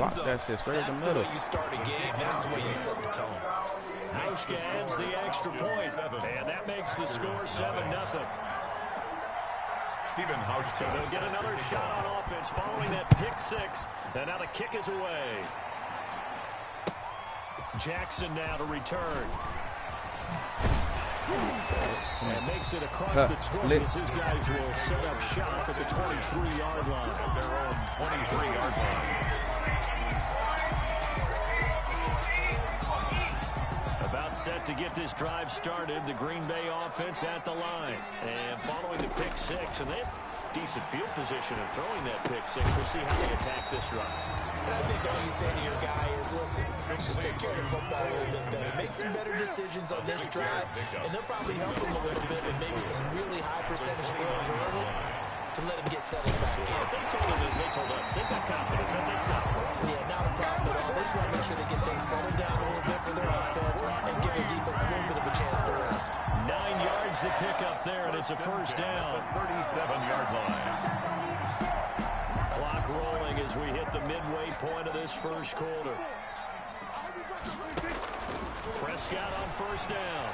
end zone. That shit straight in the That's middle. the way you start a game. That's the way you set the tone. Hauschka adds the extra point, and that makes the score 7-0. Stephen Hauschka. So they'll get another shot on offense following that pick six. And now the kick is away. Jackson now to return. And makes it across the 20 as his guys will set up shop at the 23-yard line. Their own 23-yard line. About set to get this drive started. The Green Bay offense at the line. And following the pick six, and they have decent field position in throwing that pick six. We'll see how they attack this drive. And I think all you say to your guy is, listen, just take care of the football a little bit better. Make some better decisions on this drive, and they'll probably help him a little bit with maybe some really high percentage throws early to let him get settled back in. They told us they've got confidence. That's not a problem. Yeah, not a problem at all. They just want to make sure they get things settled down a little bit for their offense and give their defense a little bit of a chance to rest. 9 yards to pick up there, and it's a first down. 37-yard line. Clock rolling as we hit the midway point of this first quarter. Prescott on first down.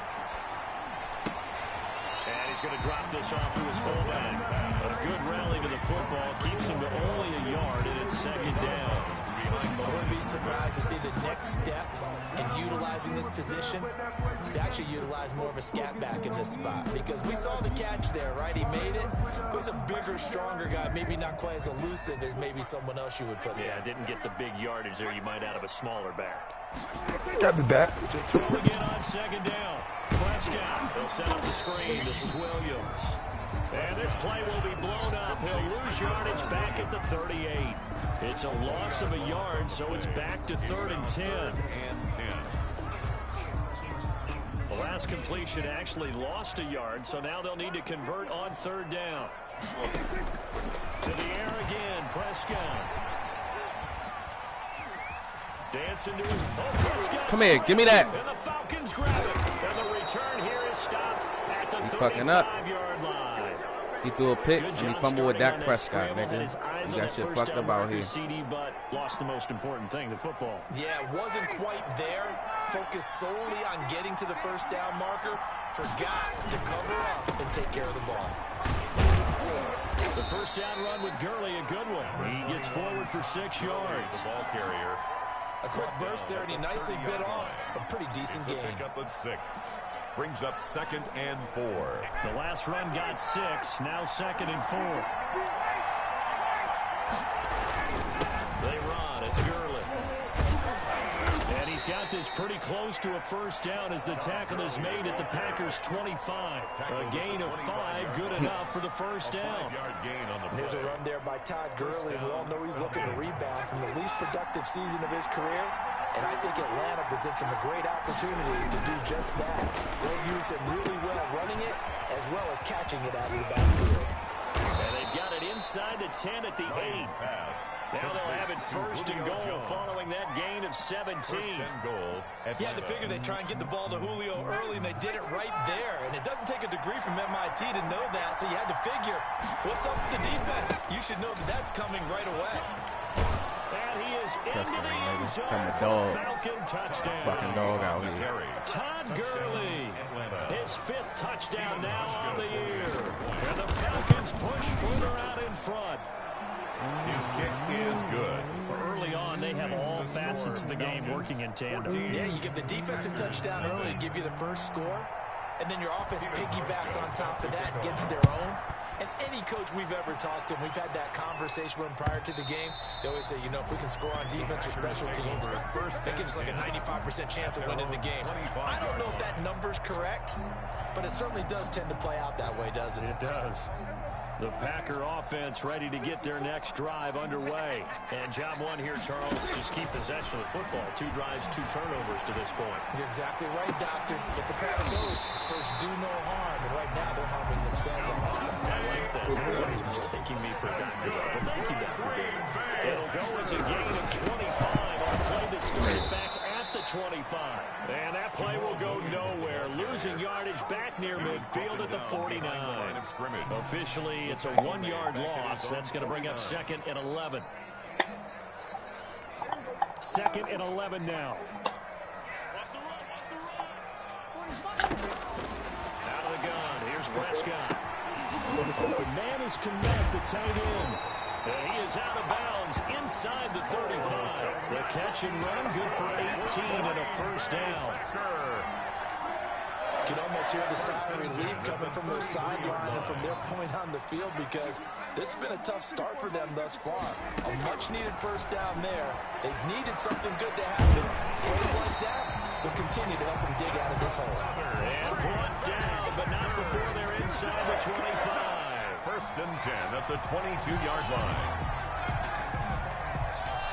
And he's going to drop this off to his fullback. A good rally to the football keeps him to only a yard, and it's second down. I wouldn't be surprised to see the next step in utilizing this position is to actually utilize more of a scat back in this spot, because we saw the catch there, right? He made it, but he's a bigger, stronger guy, maybe not quite as elusive as maybe someone else you would put there. Yeah, didn't get the big yardage there you might out of a smaller back. Got the back. To throw again on second down. Prescott, they'll set up the screen. This is Williams. And this play will be blown up. He'll lose yardage back at the 38. It's a loss of a yard, so it's back to 3rd and 10. The last completion actually lost a yard, so now they'll need to convert on 3rd down. To the air again, Prescott. Dancing to his... Prescott. Come here, give me that. And the Falcons grab it. And the return here is stopped at the 35-yard line. He threw a pick and he fumbled with Dak Prescott, nigga. He got shit fucked up out here. CD, but lost the most important thing, the football. Yeah, wasn't quite there. Focused solely on getting to the first down marker. Forgot to cover up and take care of the ball. The first down run with Gurley, a good one. He gets forward for 6 yards. The ball carrier. A quick burst there, and he nicely bit off a pretty decent gain. Pick up of 6. Brings up 2nd and 4. The last run got 6. Now 2nd and 4. They run. It's Gurley. And he's got this pretty close to a first down as the tackle is made at the Packers' 25. A gain of 5, good enough for the first down. There's a run there by Todd Gurley. We all know he's looking to rebound from the least productive season of his career. And I think Atlanta presents him a great opportunity to do just that. They'll use him really well running it as well as catching it out of the backfield. And they've got it inside the 10 at the 8. Now they'll have it 1st and goal following that gain of 17. Yeah, to figure they try and get the ball to Julio early, and they did it right there. And it doesn't take a degree from MIT to know that, so you had to figure, what's up with the defense? You should know that that's coming right away. And he is into the end zone for dog. Falcon touchdown. Fucking dog out here. Todd Gurley, his 5th touchdown now on the year. And the Falcons push further out in front. His kick is good. Early on, they have all facets of the game working in tandem. Yeah, you get the defensive touchdown early to give you the first score, and then your offense piggybacks on top of that and gets their own. And any coach we've ever talked to, and we've had that conversation with them prior to the game, they always say, you know, if we can score on defense or special teams, that gives us like a 95% chance of winning the game. I don't know if that number's correct, but it certainly does tend to play out that way, doesn't it? It does. The Packer offense ready to get their next drive underway. And job one here, Charles, just keep possession of the football. 2 drives, 2 turnovers to this point. You're exactly right, Doctor. Get the crowd goes. First, do no harm. And right now, they're harming themselves on offense. I like that. Nobody's mistaking me for Dr. Love. But thank you, Dr. Davis. It'll go as a gain of 25 on a play that started back at the 25. And that play will go nowhere. Losing yardage back near midfield at the 49. Officially, it's a 1-yard loss. That's going to bring up 2nd and 11. 2nd and 11 now. Out of the gun. Here's Prescott. The man is connect the tight end. And he is out of bounds inside the 35. The catch and run good for 18 and a first down. You can almost hear the sigh of relief coming from their sideline and from their point on the field because this has been a tough start for them thus far. A much-needed first down there. They've needed something good to happen. Plays like that will continue to help them dig out of this hole. And brought down, but not before they're inside the 25. 1st and 10 at the 22-yard line.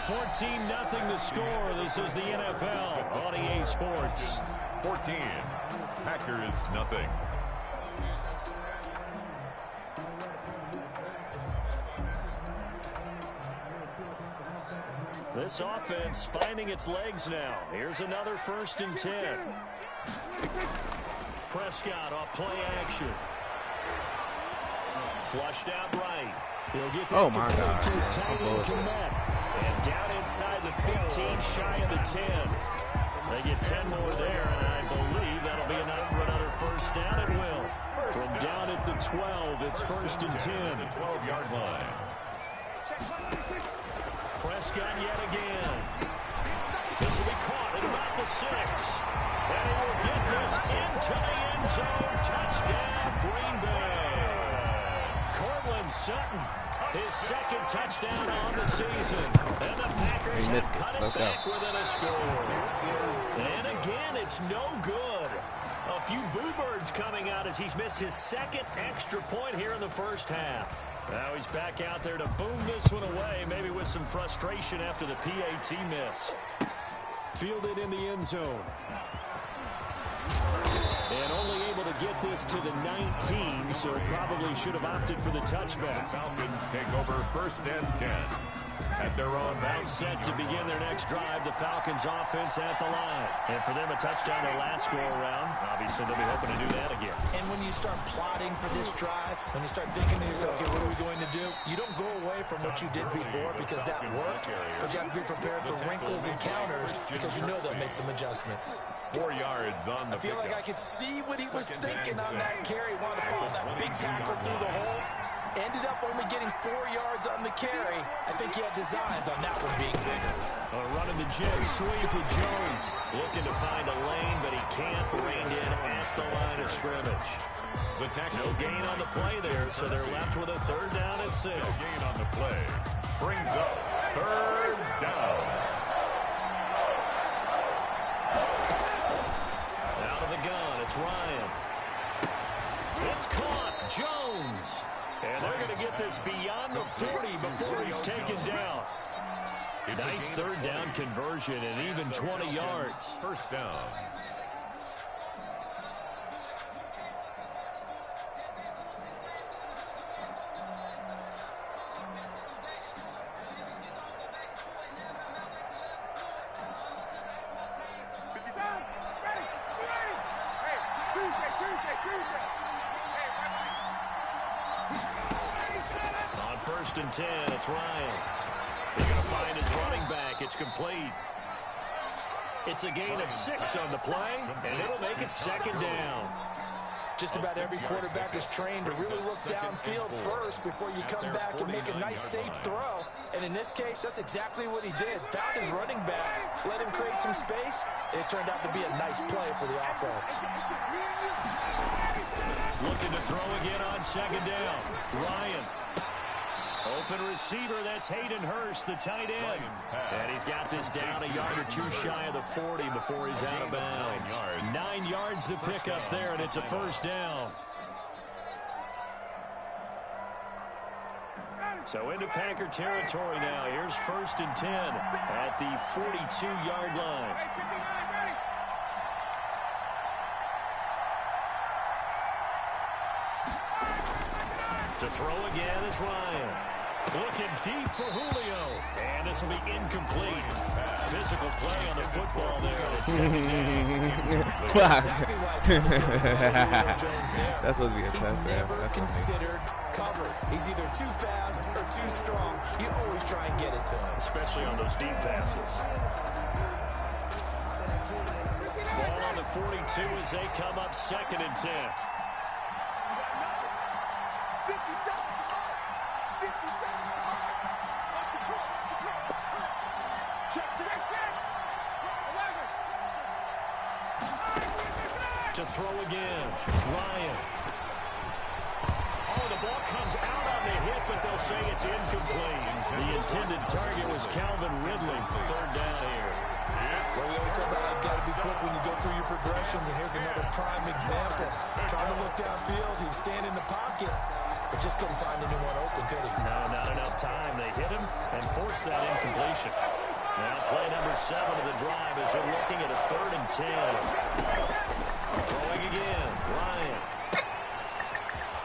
14-0 the score. This is the NFL on EA Sports. 14. Packers nothing. This offense finding its legs now. Here's another 1st and 10. Prescott off play action. Flushed out right. He'll get Oh my God. to his tight end connect. And down inside the 15, shy of the 10. They get 10 more there, and I believe that'll be enough for another first down. It will. From down at the 12, it's 1st and 10. The 12-yard line. Prescott yet again. This will be caught at about the 6. And he will get this into the end zone. Touchdown, Green Bay. Cortland Sutton, his 2nd touchdown on the season. And the Packers have cut it back within a score. And again, it's no good. A few boo birds coming out as he's missed his 2nd extra point here in the first half. Now he's back out there to boom this one away, maybe with some frustration after the PAT miss. Fielded in the end zone. And only able to get this to the 19, so probably should have opted for the touchback. The Falcons take over 1st and 10 at their own. Bounce set to begin their next drive. The Falcons offense at the line. And for them, a touchdown their last go-around. Obviously, they'll be hoping to do that again. And when you start plotting for this drive, when you start thinking to yourself, okay, what are we going to do? You don't go away from what you did before because that worked, but you have to be prepared for wrinkles and counters because you know they'll make some adjustments. 4 yards on the I feel like I could see what he was thinking on that carry. Wanted to follow that big tackle through the hole. Ended up only getting 4 yards on the carry. I think he had designs on that one being bigger. Running the jet sweep with Jones. Looking to find a lane, but he can't. Reined in at the line of scrimmage. The tackle. No gain on the play there, so they're left with a 3rd down and 6. No gain on the play. Brings up 3rd down. Out of the gun, it's Ryan. It's caught. Jones. And they're going to get this beyond the 40 before he's taken down. Nice 3rd down conversion and even 20 yards. 1st down. On 1st and 10, it's Ryan. They're going to find his running back. It's complete. It's a gain of 6 on the play, and it'll make it 2nd down. Just about every quarterback is trained to really look downfield first before you come back and make a nice, safe throw. And in this case, that's exactly what he did. Found his running back, let him create some space, and it turned out to be a nice play for the offense. Looking to throw again on 2nd down. Ryan. Open receiver, that's Hayden Hurst, the tight end. And he's got this down a yard or 2 shy of the 40 before he's out of bounds. 9 yards to pick up there, and it's a 1st down. So into Packer territory now. Here's 1st and 10 at the 42-yard line. To throw again is Ryan. Looking deep for Julio. And this will be incomplete. Physical play on the football there. That's supposed to be a He's test. never considered cover. He's either too fast or too strong. You always try try and get it to him. Especially on those deep passes. Ball on the 42 as they come up 2nd and 10. To throw again, Ryan. Oh, the ball comes out on the hit, but they'll say it's incomplete. The intended target was Calvin Ridley. 3rd down here. Well, we always talk about you've got to be quick when you go through your progressions, and here's another prime example. Trying to look downfield, he was standing in the pocket, but just couldn't find anyone open, could he? No, not enough time. They hit him and forced that incompletion. Now play number 7 of the drive as they're looking at a 3rd and 10. Throwing again, Ryan.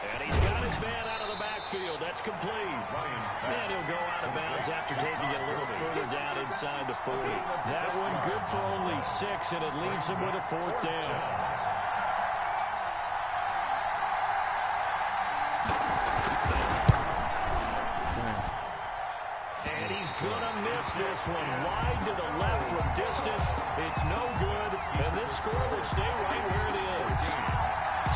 And he's got his man out of the backfield. That's complete. And he'll go out of bounds after taking it a little further down inside the 40. That one good for only 6, and it leaves him with a 4th down. And he's gonna miss this one. Wide to the left from distance. It's no good, and this score will stay right where it is.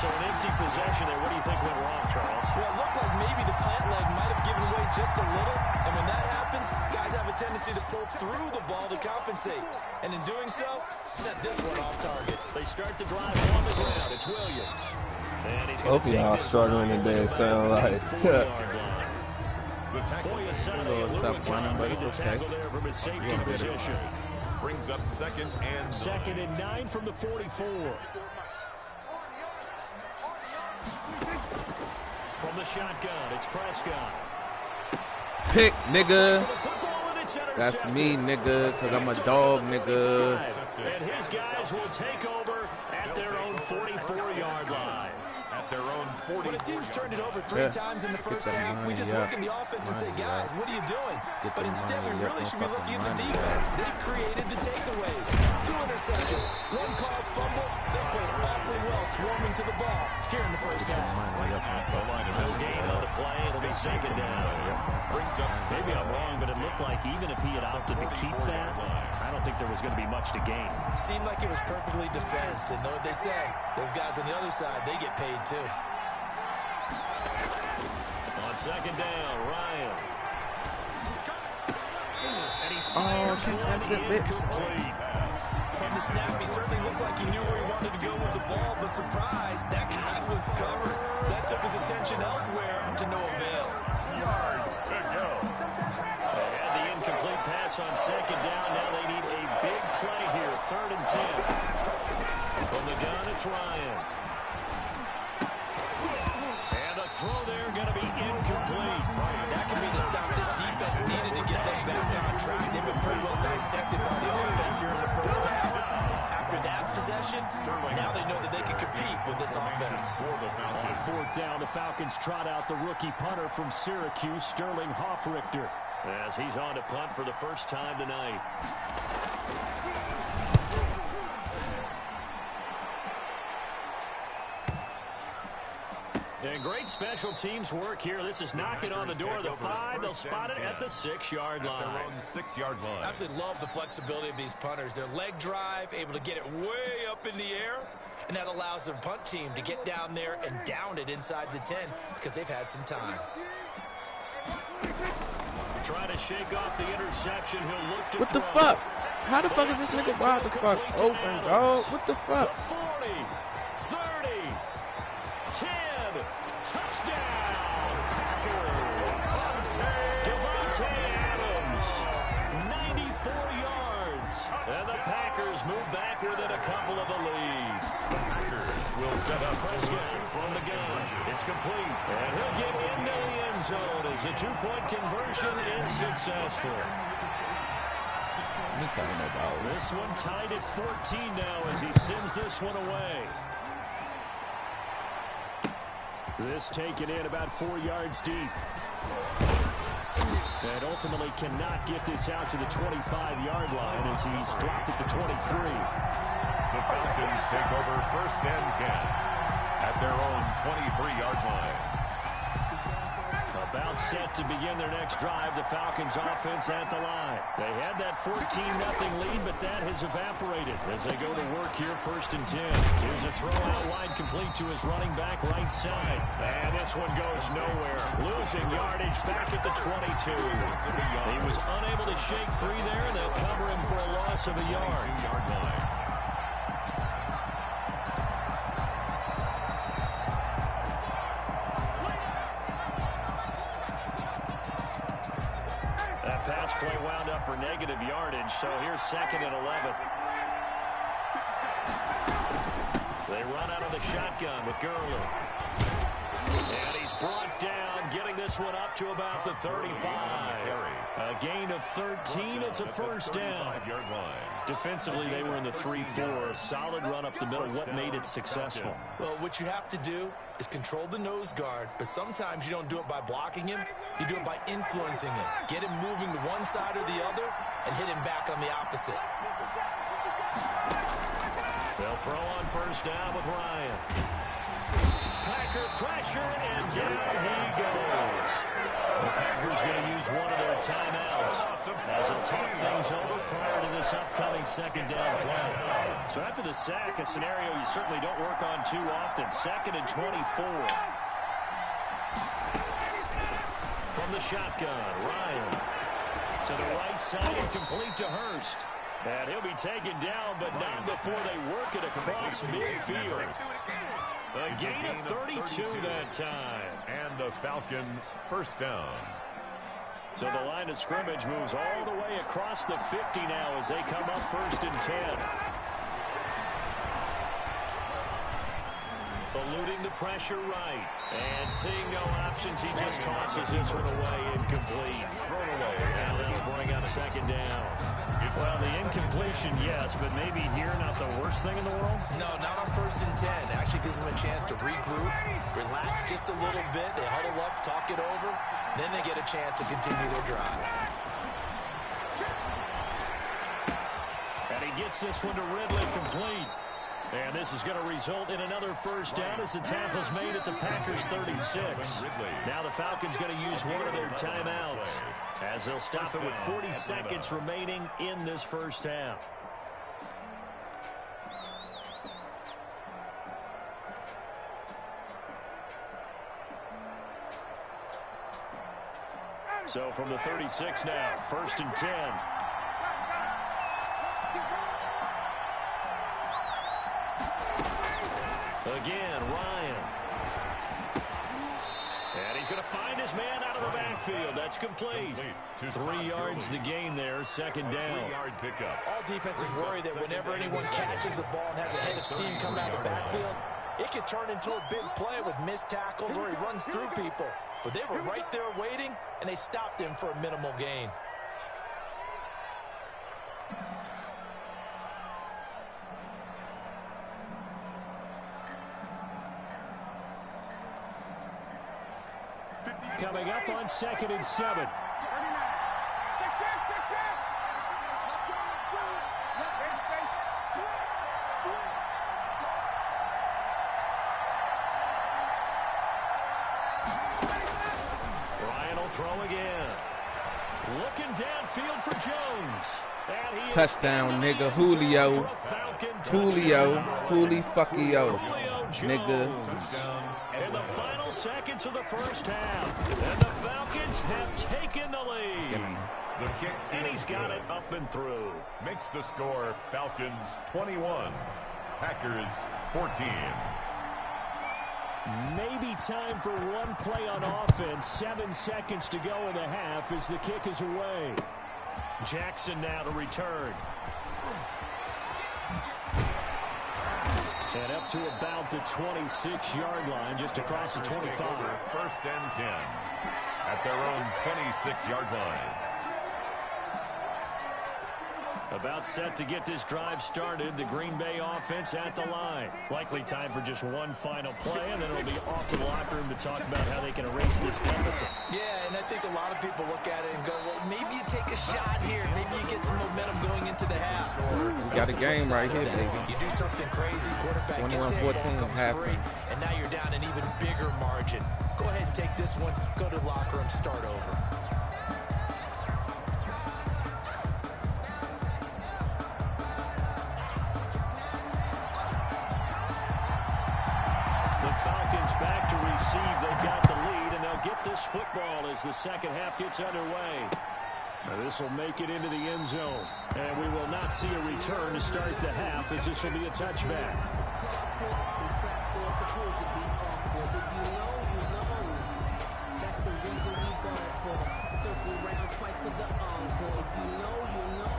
So an empty possession there. What do you think went wrong, Charles? Well, it looked like maybe the plant leg might have given way just a little, and when that happens, guys have a tendency to pull through the ball to compensate, and in doing so, set this one off target. They start the drive on the ground. It's Williams. And he's Hope y'all struggling today. Sound like. Foya Sunday, a little account made the tackle there from his safety position. Brings up 2nd and 9. 2nd and 9 from the 44. From the shotgun, it's Prescott. Pick, nigga. That's me, nigga, because I'm a dog, nigga. And his guys will take over at their own 44-yard line. At their own 40. When a team's turned it over 3 times in the first half, we just look at the offense and say, guys, what are you doing? But instead, we really should be looking at the defense. They've created the takeaways. 2 interceptions, 1 caused fumble. They played awfully well swarming to the ball here in the first half. No gain on the play. It'll be 2nd down. Brings up Maybe I'm wrong, but it looked like even if he had opted to keep that, I don't think there was going to be much to gain. Seemed like it was perfectly defense, and know what they say. Those guys on the other side, they get paid too. On 2nd down, Ryan. And he That's it, bitch. incomplete. From the snap, he certainly looked like he knew where he wanted to go with the ball, but surprise, that guy was covered. So that took his attention elsewhere to no avail. yards to go. They had the incomplete pass on 2nd down. Now they need a big play here. 3rd and 10. From the gun, it's Ryan. And a throw there going to be incomplete. That could be the stop this defense needed to get them back on track. They've been pretty well dissected by the offense here in the first half. After that possession, now they know that they can compete with this offense. On 4th down, the Falcons trot out the rookie punter from Syracuse, Sterling Hoffrichter, as he's on to punt for the first time tonight. And great special teams work here. This is knocking on the door of the 5. They'll spot it at the 6-yard line. Their own 6-yard line. I absolutely love the flexibility of these punters. Their leg drive, able to get it way up in the air, and that allows their punt team to get down there and down it inside the 10 because they've had some time. Trying to shake off the interception. He'll look to What the throw. fuck? How the fuck is this nigga wild the fuck open, bro? What the fuck? 40, 30, 10, touchdown, Packers. Devontae Adams, 94 yards. And the Packers move back within a couple of the lead. The Packers will set up Prescott from the gun. It's complete. And he'll get into the end zone as a 2-point conversion is successful. This one tied at 14 now as he sends this one away. This taken in about 4 yards deep. And ultimately cannot get this out to the 25-yard line as he's dropped at the 23. The Falcons take over 1st and 10 at their own 23-yard line. A About set to begin their next drive, the Falcons offense at the line. They had that 14-0 lead, but that has evaporated as they go to work here 1st and 10. Here's a throw out wide complete to his running back right side. And this one goes nowhere. Losing yardage back at the 22. He was unable to shake free there, and they'll cover him for a loss of a yard. Pass play wound up for negative yardage, so here's 2nd and 11. They run out of the shotgun with Gurley. And he's brought down, getting this one up to about the 35. A gain of 13. It's a 1st down. Defensively, they were in the 3-4. Solid run up the middle. What made it successful? Well, what you have to do is control the nose guard, but sometimes you don't do it by blocking him. You do it by influencing him. Get him moving to one side or the other and hit him back on the opposite. They'll throw on 1st down with Ryan. Packer pressure, and down he goes. The Packers going to use one of their timeouts as they talk things over prior to this upcoming 2nd down play. So after the sack, a scenario you certainly don't work on too often. 2nd and 24. From the shotgun, Ryan to the right side and complete to Hurst. And he'll be taken down, but not before they work it across midfield. A gain of 32 that time. And a Falcon 1st down. So the line of scrimmage moves all the way across the 50 now as they come up 1st and 10. Eluding the pressure right. And seeing no options, he just tosses this one away, incomplete. Thrown away. Now they'll bring up 2nd down. Well, the incompletion, yes, but maybe here not the worst thing in the world? No, not on 1st and 10. It actually gives them a chance to regroup, relax just a little bit. They huddle up, talk it over. Then they get a chance to continue their drive. And he gets this one to Ridley complete. And this is going to result in another 1st down as the tackle's made at the Packers' 36. Now the Falcons going to use one of their timeouts as they'll stop it with 40 seconds remaining in this 1st half. So from the 36 now, 1st and 10. Again, Ryan. And he's going to find his man out of the backfield. That's complete. 3 yards the gain there, 2nd down. 3-yard pickup. All defenses worry that whenever anyone catches the ball and has a head of steam coming out of the backfield, it could turn into a big play with missed tackles or he runs through people. But they were right there waiting, and they stopped him for a minimal gain. Coming up on 2nd and 7. Ryan will throw again. Looking downfield for Jones. And he Touchdown, nigga. Julio. Julio. Holy-fucky-yo. Nigga. In the final seconds of the 1st half. And the Falcons have taken the lead. The kick, And he's got it up and through. makes the score Falcons 21, Packers 14. Maybe time for one play on offense. 7 seconds to go in the half as the kick is away. Jackson now to return. And up to about the 26-yard line, just across the 25. 1st and 10 at their own 26-yard line. About set to get this drive started. The Green Bay offense at the line. Likely time for just one final play, and then it'll be off to the locker room to talk about how they can erase this deficit. Yeah, and I think a lot of people look at it and go, well, maybe it take a shot here. Maybe you get some momentum going into the half. We got a game right here, baby. You do something crazy, quarterback gets hit, ball comes free, and now you're down an even bigger margin. Go ahead and take this one, go to the locker room, start over. Falcons back to receive. They've got the lead, and they'll get this football as the second half gets underway. Now this will make it into the end zone, and we will not see a return to start the half, as this will be a touchback. That's the reason we go for circle round twice for the encore. If you know, you know.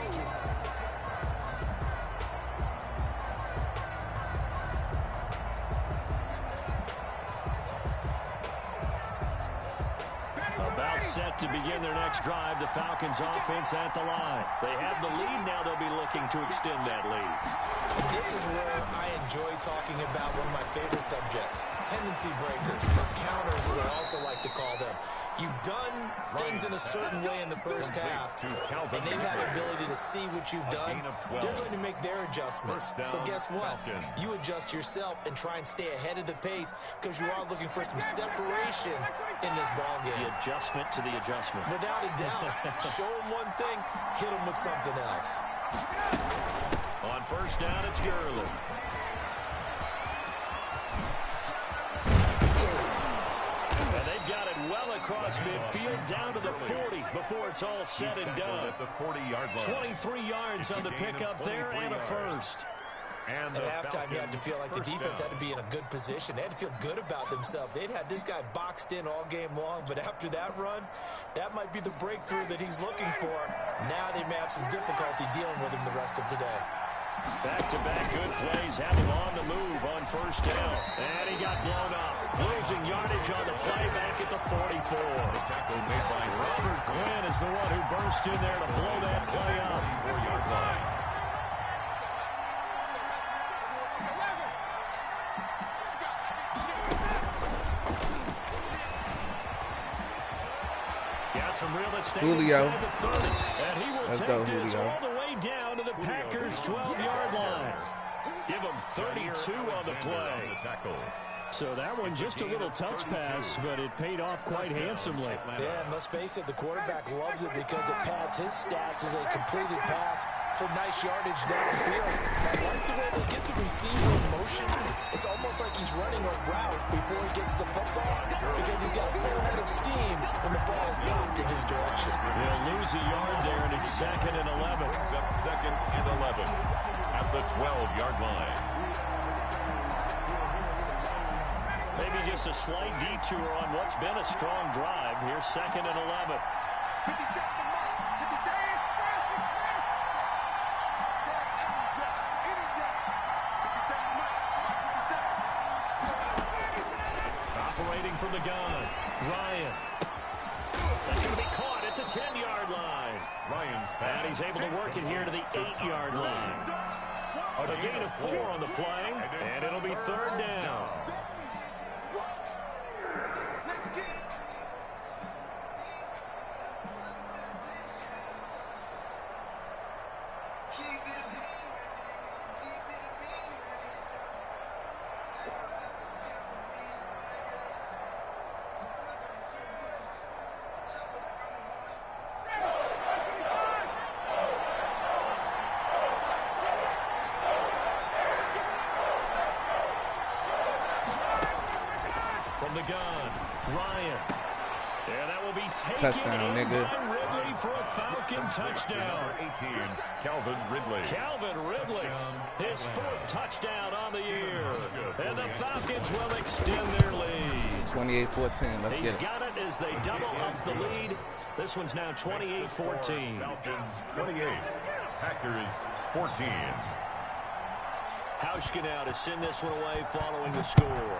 About set to begin their next drive, the Falcons offense at the line. They have the lead, now they'll be looking to extend that lead. This is where I enjoy talking about one of my favorite subjects, tendency breakers, or counters as I also like to call them. You've done things in a certain way in the first half, and they've had the ability to see what you've done. They're going to make their adjustments. So guess what? You adjust yourself and try and stay ahead of the pace, because you are looking for some separation in this ball game. The adjustment to the adjustment. Without a doubt. Show them one thing, hit them with something else. On first down, it's Gurley. And they've got it well across midfield, down to the 40 before it's all said and done. 23 yards on the pickup there, and a first. At halftime, you had to feel like the defense had to be in a good position. They had to feel good about themselves. They'd had this guy boxed in all game long, but after that run, that might be the breakthrough that he's looking for. Now they may have some difficulty dealing with him the rest of today. Back-to-back good plays, have him on the move on first down. And he got blown up. Losing yardage on the play back at the 44. The tackle made by Robert Quinn is the one who burst in there to blow that play up. 4-yard line. Got some real estate Julio. inside the 30, and he will Let's take go, this Julio. all the way down to the Packers' 12-yard line. Give him 32 on the play. So that one just a little touch pass, but it paid off quite handsomely. Yeah, and let's face it, the quarterback loves it because it pads his stats as a completed pass for nice yardage downfield. I like the way they get the receiver in motion. It's almost like he's running a route before he gets the football, because he's got full head of steam when the ball is popped in his direction. They'll lose a yard there, and it's 2nd and 11. Up 2nd and 11 at the 12-yard line. Maybe just a slight detour on what's been a strong drive. Here's 2nd and 11. Operating from the gun, Ryan. That's going to be caught at the 10-yard line. Ryan's And he's able to work it here to the 8-yard line. A gain of 4 on the play, and it'll be 3rd down. The gun, Ryan. Yeah, that will be taken Touchdown, in nigga. by Ridley for a Falcon touchdown. 18, Calvin Ridley. Calvin Ridley, his 4th touchdown on the year. And the Falcons will extend their lead. 28-14. Let's He's get it. got it as they double up the lead. This one's now 28-14. Falcons 28, Packers 14. Hauschka now to send this one away following the score.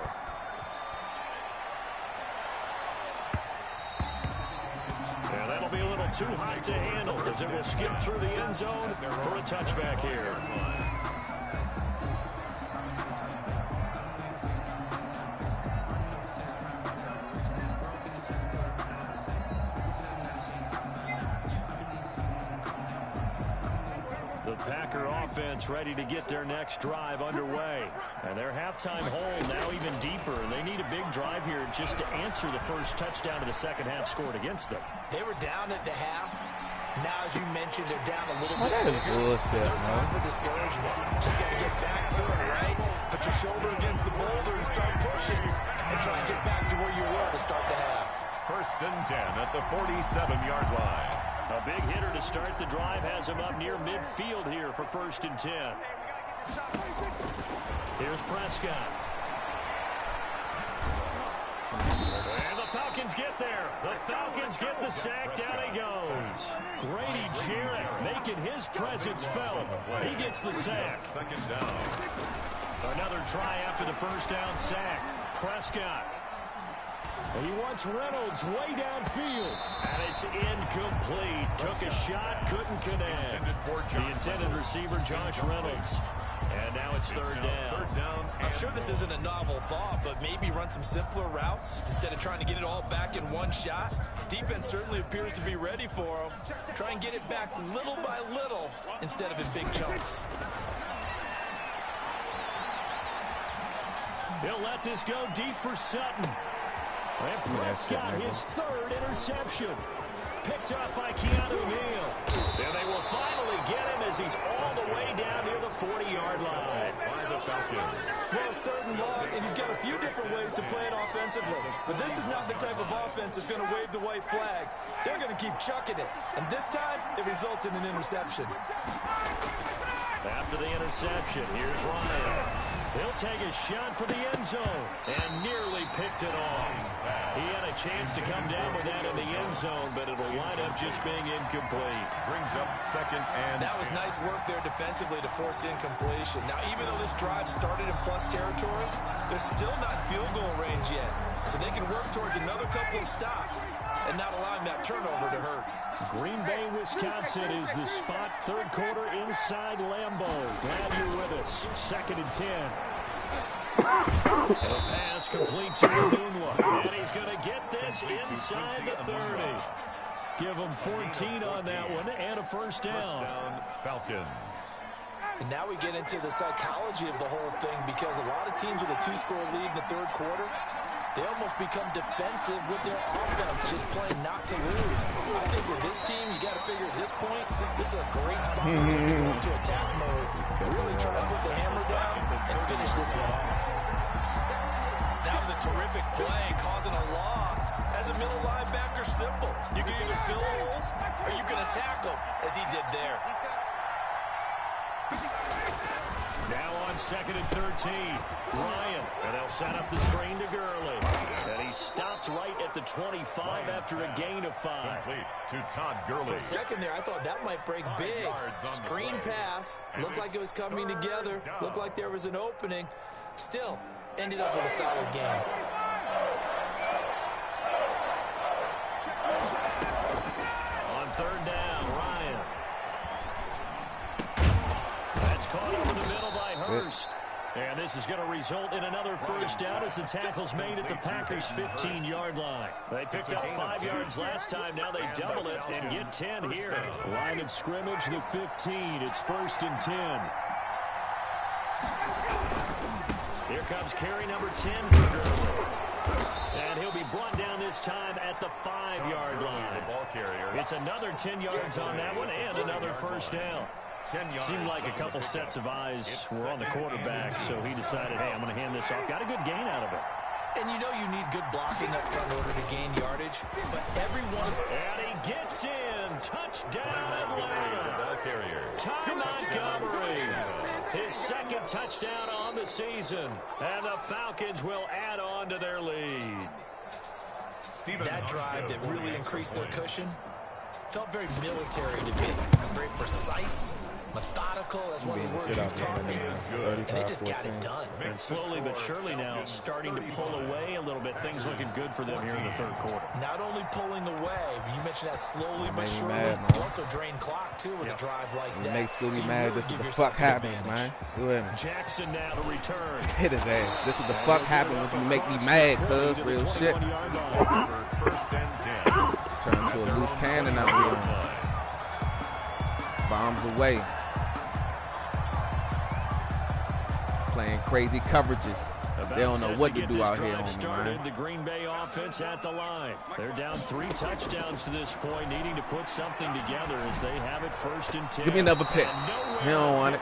Yeah, that'll be a little too hot to handle as it will skip through the end zone for a touchback here. The Packer offense ready to get their next drive underway. And their halftime hole now even deeper. They need a big drive here just to answer the first touchdown of the second half scored against them. They were down at the half. Now, as you mentioned, they're down a little bit that is bigger. bullshit, No time man. for discouragement. Just got to get back to it, right? Put your shoulder against the boulder and start pushing. And try and get back to where you were to start the half. 1st and 10 at the 47-yard line. A big hitter to start the drive has him up near midfield here for 1st and 10. Here's Prescott. And the Falcons get there. The Falcons get the sack. Down he goes. Grady Jarrett making his presence felt. He gets the sack. 2nd down. Another try after the first down sack. Prescott. He wants Reynolds way downfield. And it's incomplete. Took a shot, couldn't connect. The intended receiver, Josh Reynolds. And now it's 3rd down. I'm sure this isn't a novel thought, but maybe run some simpler routes instead of trying to get it all back in one shot. Defense certainly appears to be ready for them. Try and get it back little by little instead of in big chunks. He'll let this go deep for Sutton. And Prescott, his 3rd interception. Picked up by Keanu Neal. And they will finally get him as he's all the way down near the 40-yard line. By the Falcons. Well, it's 3rd and long, and you've got a few different ways to play it offensively. But this is not the type of offense that's going to wave the white flag. They're going to keep chucking it. And this time, it results in an interception. After the interception, here's Ryan. He'll take a shot for the end zone and nearly picked it off. He had a chance to come down with that in the end zone, but it'll wind up just being incomplete. Brings up 2nd and That was nice work there defensively to force incompletion. Now, even though this drive started in plus territory, they're still not in field goal range yet. So they can work towards another couple of stops and not allowing that turnover to hurt. Green Bay, Wisconsin is the spot. 3rd quarter inside Lambeau. Glad you're with us. 2nd and 10. The pass complete to Malunwa. And he's going to get this inside the 30. Give him 14 on that one and a 1st down. Falcons. And now we get into the psychology of the whole thing because a lot of teams with a 2-score lead in the 3rd quarter, they almost become defensive with their offense, just playing not to lose. I think with this team, you got to figure at this point, this is a great spot to go into attack mode. Really try to put the hammer down and finish this one off. That was a terrific play, causing a loss. As a middle linebacker, simple. You can either fill holes or you can attack them, as he did there. Now on 2nd and 13, Ryan, and they'll set up the screen to Gurley. And he stopped right at the 25 after a gain of 5. Complete to Todd Gurley. For a second there, I thought that might break big. Screen pass, looked like it was coming together, looked like there was an opening. Still, ended up with a solid game. On 3rd down, Ryan. That's caught over the middle by Hurst. And this is going to result in another 1st down as the tackle's made at the Packers' 15-yard line. They picked up 5 yards last time. Now they double it and get 10 here. Line of scrimmage, the 15. It's 1st and 10. Here comes carry number 10 for Gurley. And he'll be brought down this time at the 5-yard line. It's another 10 yards on that one and another 1st down. Seemed like a couple sets of eyes were on the quarterback, so he decided, hey, I'm going to hand this off. Got a good gain out of it. And you know you need good blocking up front in order to gain yardage, but everyone... And he gets in. Touchdown, Atlanta. Ty Montgomery. His 2nd touchdown on the season. And the Falcons will add on to their lead. That drive that really increased their cushion felt very military to me. Very precise, methodical. That's one of the words you've taught me. And they just got it done. And slowly but surely now starting to pull away a little bit. Things looking good for them here in the 3rd quarter. Not only pulling away, but you mentioned that slowly but surely. You also drain clock, too, with a drive like that. It makes me mad. This is the fuck happens, man. You with me? Jackson now to return. Hit his ass. This is the fuck happens when you make me mad, cuz. Real shit. 1st and 10. Turn to a loose cannon out here. Bombs away. playing crazy coverages. They don't know what to do out here, homie, the Green Bay offense at the line. They're down 3 touchdowns to this point, needing to put something together as they have it 1st and 10. Give me another pick. He don't want it.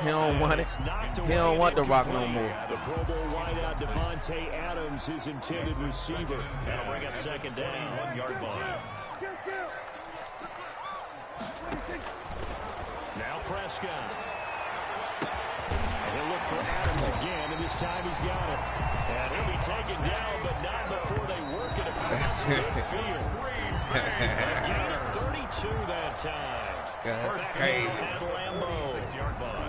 He don't want it. He don't want the rock no more. The Pro Bowl wideout Devontae Adams, his intended receiver. That'll bring up 2nd down. 1 yard line. Now Prescott. He'll look for Adams again, and this time he's got it. And he'll be taken down, but not before they work it across midfield. Again, a 32 that time. That's crazy.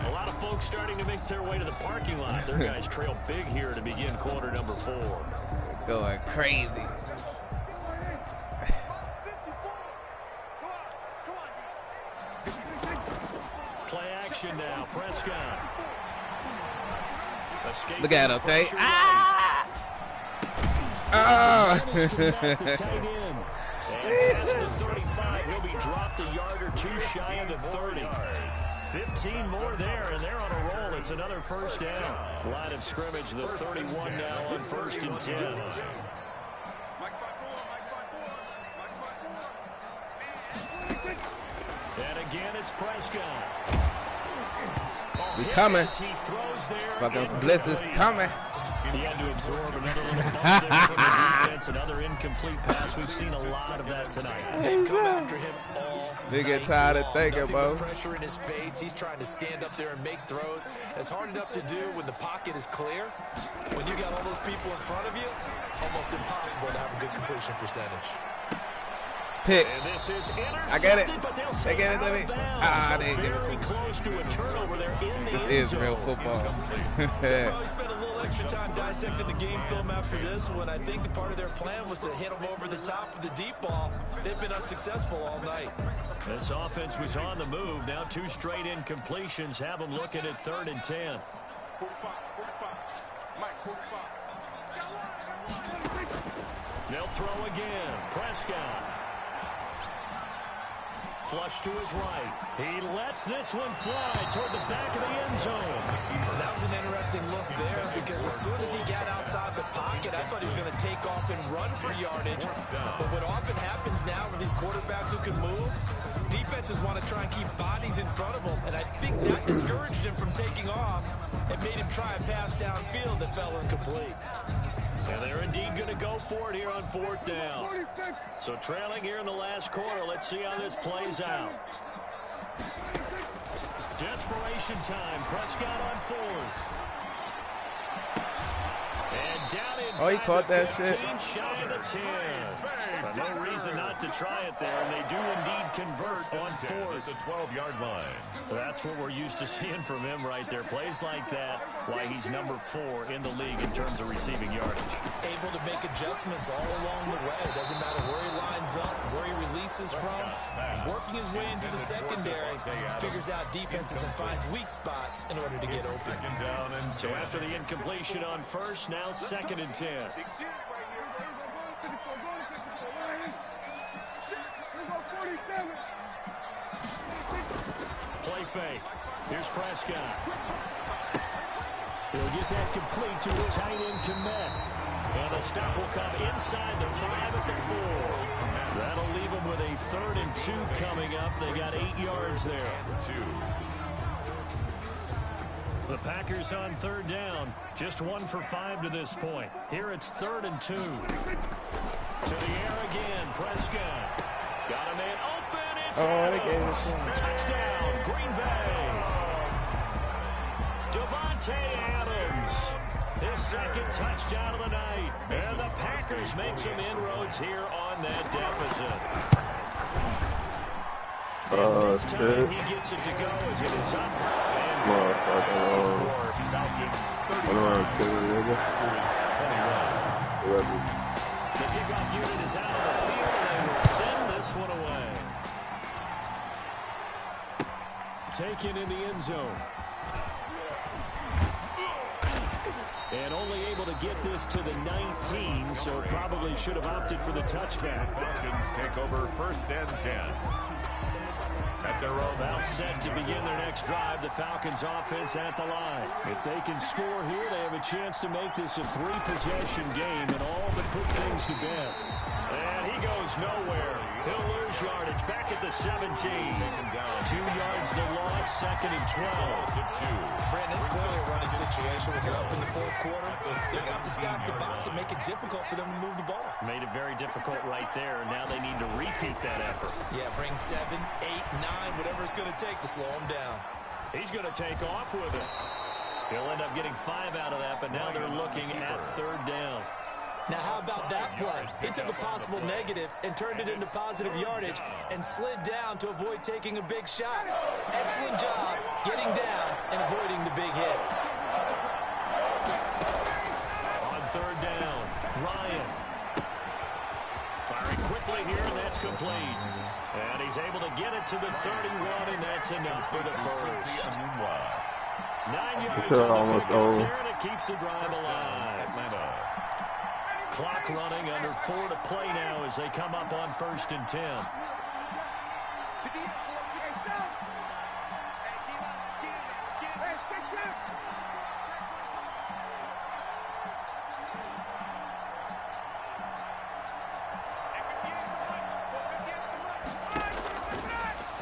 A lot of folks starting to make their way to the parking lot. Their guys trail big here to begin quarter number 4. Going crazy. Play action now, Prescott. Look at him, say, ah! Ah! And past the 35, he'll be dropped a yard or 2 shy of the 30. 15 more there, and they're on a roll. It's another 1st down. Line of scrimmage, the 31 now on 1st and 10. And again, it's Prescott. He's coming. He throws there. Fucking blitz is coming. He had to absorb another little bump there from the defense. Another incomplete pass. We've seen a lot of that tonight. They've come after him all They get tired of thinking, bro. Pressure in his face. He's trying to stand up there and make throws. It's hard enough to do when the pocket is clear. When you got all those people in front of you, almost impossible to have a good completion percentage. Pick. This is I get it. They get it to me. Ah, they get it. Very close to a turnover there in the end This is zone. real football. Probably spent a little extra time dissecting the game film after this one. I think the part of their plan was to hit them over the top of the deep ball. They've been unsuccessful all night. This offense was on the move. Now 2 straight incompletions have them looking at 3rd and 10. They'll throw again. Prescott. Flush to his right. He lets this one fly toward the back of the end zone. That was an interesting look there because as soon as he got outside the pocket, I thought he was going to take off and run for yardage. But what often happens now with these quarterbacks who can move, defenses want to try and keep bodies in front of them. And I think that discouraged him from taking off and made him try a pass downfield that fell incomplete. And they're indeed going to go for it here on 4th down. So trailing here in the last quarter. Let's see how this plays out. Desperation time. Prescott on 4th. And down inside. Oh, he caught that shit. Shy of the 10. But no reason not to try it there, and they do indeed convert on 4th. The 12-yard line. That's what we're used to seeing from him right there. Plays like that, why he's number 4 in the league in terms of receiving yardage. Able to make adjustments all along the way. It doesn't matter where he lines up, where he releases from. Working his way into the secondary, figures out defenses and finds weak spots in order to get open. So after the incompletion on 1st, now 2nd and 10. Play fake. Here's Prescott. He'll get that complete to his tight end Komet. And the stop will come inside the 5 at the 4. That'll leave him with a 3rd and 2 coming up. They got 8 yards there. The Packers on 3rd down. Just 1 for 5 to this point. Here it's 3rd and 2. To the air again. Prescott. Got a man open. It's Adams. Touchdown, Green Bay. Devontae Adams. His 2nd touchdown of the night. And the Packers make some inroads here on that deficit. And this time he gets it to go as it is up. The kickoff unit is out of the field, and they will send this one away. Taken in the end zone. And only able to get this to the 19, so probably should have opted for the touchback. Falcons take over 1st and 10. At their own. About set to begin their next drive. The Falcons offense at the line. If they can score here, they have a chance to make this a 3-possession game and all but put things to bed. And he goes nowhere. He'll lose yardage back at the 17. 2 yards to loss, 2nd and 12. Brandon, it's clearly a running situation. When you're up in the 4th quarter, they're going to have to stack the box and make it difficult for them to move the ball. Made it very difficult right there. Now they need to repeat that effort. Yeah, bring 7, 8, 9, whatever it's going to take to slow him down. He's going to take off with it. He'll end up getting 5 out of that, but now they're looking at 3rd down. Now, how about that play? He took a possible negative and turned it into positive yardage and slid down to avoid taking a big shot. Excellent job getting down and avoiding the big hit. On 3rd down, Ryan. Firing quickly here, and that's complete. And he's able to get it to the 31, and that's enough for the first. 9 yards on the pick there, and it keeps the drive alive. Clock running, under 4 to play now as they come up on 1st and 10.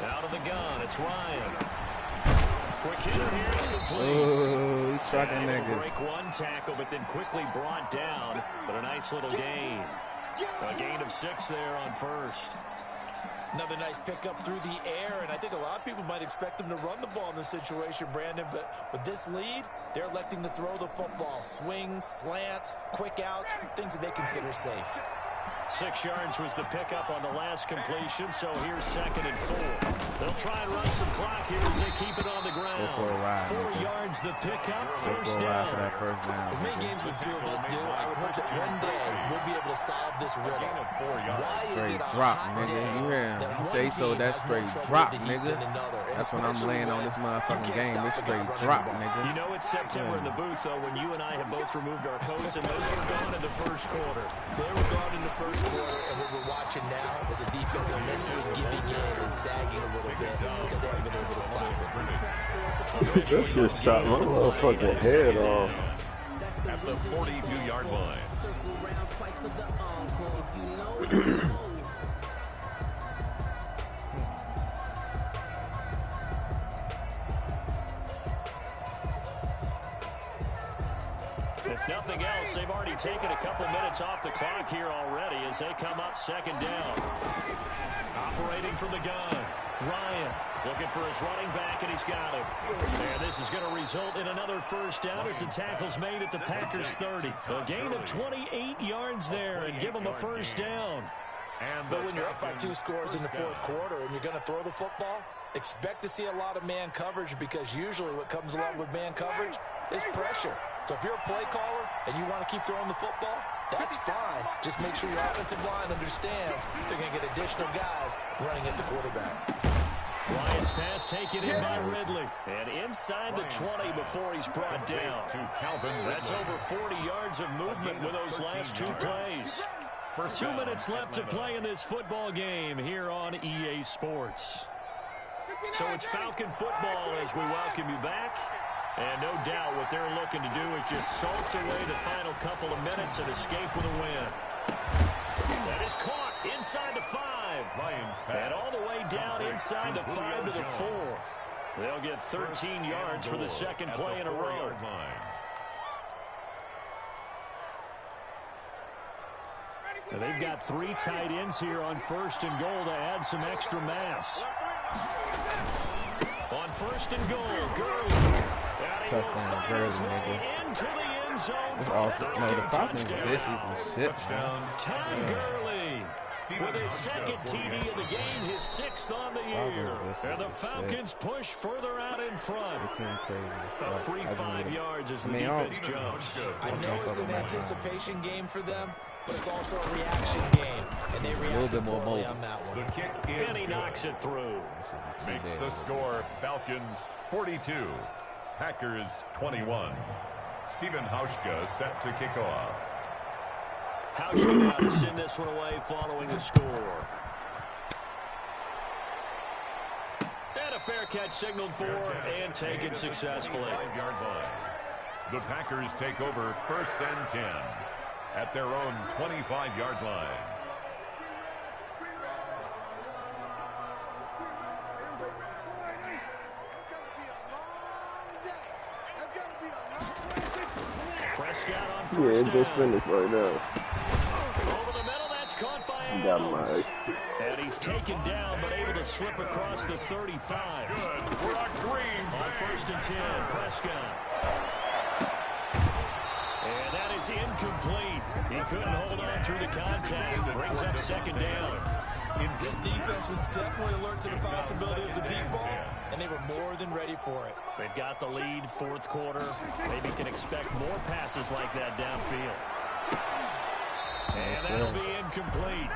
Out of the gun, it's Ryan. Quick hitter here, it's complete. He tried that nigga. Break 1 tackle, but then quickly brought down. But a nice little gain. A gain of 6 there on 1st. Another nice pickup through the air, and I think a lot of people might expect them to run the ball in this situation, Brandon, but with this lead, they're electing to throw the football. Swings, slants, quick outs, things that they consider safe. 6 yards was the pickup on the last completion, so here's 2nd and 4. They'll try and run some clock here as they keep it on the ground. 4 yards the pickup, 1st down. As many games as the two of us do, I would hope that one day we'll be able to solve this riddle. Why is it a hot day that one team has more trouble with the heat than another? That's when I'm laying on this motherfucking game. This straight drop, nigga. You know it's September in the booth, though, when you and I have both removed our coats, and those were gone in the 1st quarter. They were gone in the 1st quarter, and what we're watching now is a defense mentally giving in and sagging a little bit because they haven't been able to stop it. That shit shot my motherfucking head off. At the 42-yard line. Circle round twice for the encore. If you know, you know. If nothing else, they've already taken a couple minutes off the clock here already as they come up 2nd down. Operating from the gun, Ryan looking for his running back, and he's got it. And this is going to result in another 1st down as the tackle's made at the Packers 30. A gain of 28 yards there and give them a 1st down. But when you're up by 2 scores in the 4th quarter and you're going to throw the football, expect to see a lot of man coverage because usually what comes along with man coverage is pressure. So if you're a play caller and you want to keep throwing the football, that's fine. Just make sure your offensive line understands they're going to get additional guys running at the quarterback. Ryan's pass taken in by Ridley. And inside the 20 before he's brought down. That's over 40 yards of movement with those last 2 plays. 2 minutes left to play in this football game here on EA Sports. So it's Falcon football as we welcome you back. And no doubt what they're looking to do is just salt away the final couple of minutes and escape with a win. That is caught inside the 5. And all the way down inside the 5 to the 4. They'll get 13 yards for the 2nd play in a row. Now they've got 3 tight ends here on 1st and goal to add some extra mass. On 1st and goal, Gurley. Touchdown, Gurley, nigga. Into the end zone. It's awesome. No, the Falcons vicious as shit. Todd Gurley with his 2nd TD of the game, his 6th on the year. And the Falcons push further out in front. A free 5 yards as the defense jumps. I know it's an anticipation game for them, but it's also a reaction game, and they reacted poorly on that one. The kick is And he knocks it through. Makes the score Falcons 42, Packers 21. Stephen Hauschka set to kick off. Hauschka now to send this one away following the score. fair catch signaled for and taken successfully. 5-yard line. The Packers take over 1st and 10 at their own 25-yard line. Prescott on Yeah, first it just down. finished right now. Over the middle, that's caught by Got Adams. my. And he's taken down, but able to slip across the 35. Good. We're on green. On 1st and 10, Prescott. And that is incomplete. He couldn't hold on through the contact. Brings up 2nd down. This defense was definitely alert to the possibility of the deep ball, and they were more than ready for it. They've got the lead, 4th quarter. Maybe can expect more passes like that downfield. And that'll be incomplete.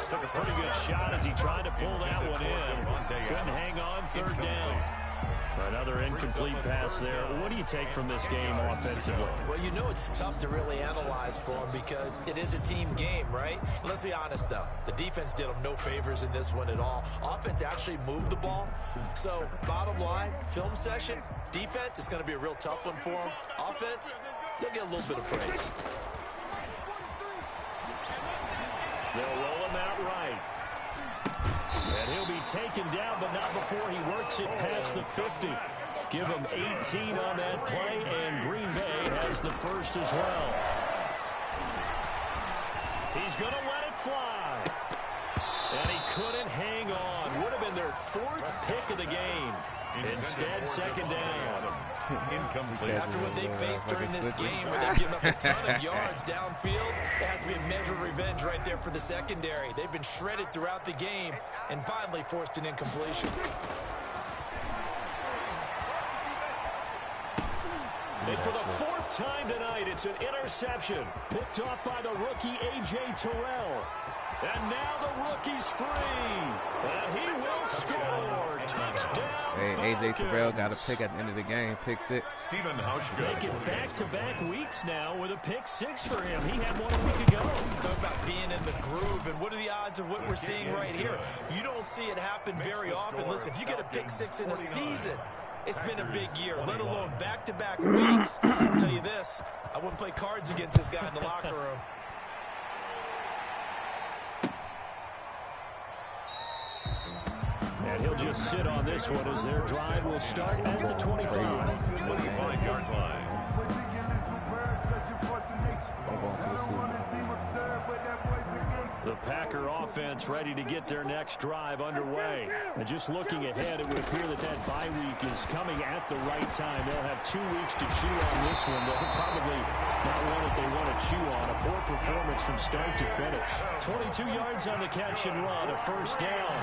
Took a pretty good shot as he tried to pull that one in. Couldn't hang on, 3rd down. Another incomplete pass there. What do you take from this game offensively? Well, you know it's tough to really analyze for them because it is a team game, right? Let's be honest, though. The defense did them no favors in this one at all. Offense actually moved the ball. So, bottom line, film session, defense is going to be a real tough one for them. Offense, they'll get a little bit of praise. They'll roll him out right. And he'll be taken down, but not before he works it past the 50. Give him 18 on that play, and Green Bay has the first as well. He's going to let it fly. And he couldn't hang on. Would have been their 4th pick of the game. Instead, 2nd down. Incomplete. After what they faced during this game where they've given up a ton of yards downfield, it has to be a measure of revenge right there for the secondary. They've been shredded throughout the game and finally forced an incompletion. And for the 4th time tonight, it's an interception. Picked off by the rookie A.J. Terrell. And now the rookie's free. And he will score. Touchdown. Hey, A.J. Terrell got a pick at the end of the game. Pick 6. Stephen Hauschka. Making back-to-back weeks now with a pick 6 for him. He had one a week ago. Talk about being in the groove, and what are the odds of what we're seeing right here? You don't see it happen very often. Listen, if you get a pick 6 in a season, it's been a big year, let alone back-to-back weeks. I'll tell you this, I wouldn't play cards against this guy in the locker room. And he'll just sit on this one as their drive will start at the 25. 25-yard line. The Packer offense ready to get their next drive underway. And just looking ahead, it would appear that that bye week is coming at the right time. They'll have 2 weeks to chew on this one. They'll probably not one that they want to chew on. A poor performance from start to finish. 22 yards on the catch and run, a 1st down.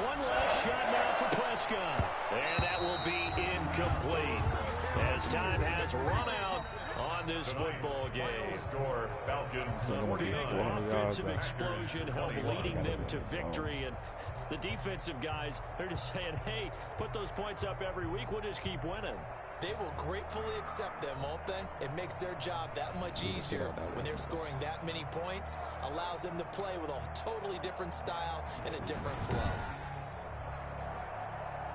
One last shot now for Prescott. And that will be incomplete as time has run out on this football game. Score Falcons Big 49. offensive explosion help leading them to victory. And the defensive guys, they're just saying, hey, put those points up every week. We'll just keep winning. They will gratefully accept them, won't they? It makes their job that much easier when they're scoring that many points. Allows them to play with a totally different style and a different flow.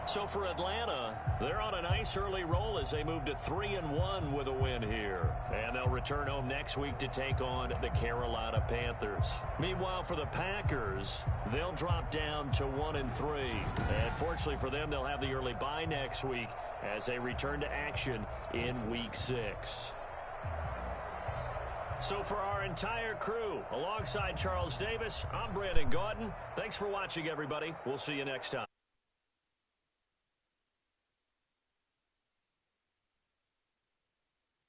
So for Atlanta, they're on a nice early roll as they move to 3-1 with a win here. And they'll return home next week to take on the Carolina Panthers. Meanwhile, for the Packers, they'll drop down to 1-3. And fortunately for them, they'll have the early bye next week as they return to action in Week 6. So for our entire crew, alongside Charles Davis, I'm Brandon Gautin. Thanks for watching, everybody. We'll see you next time.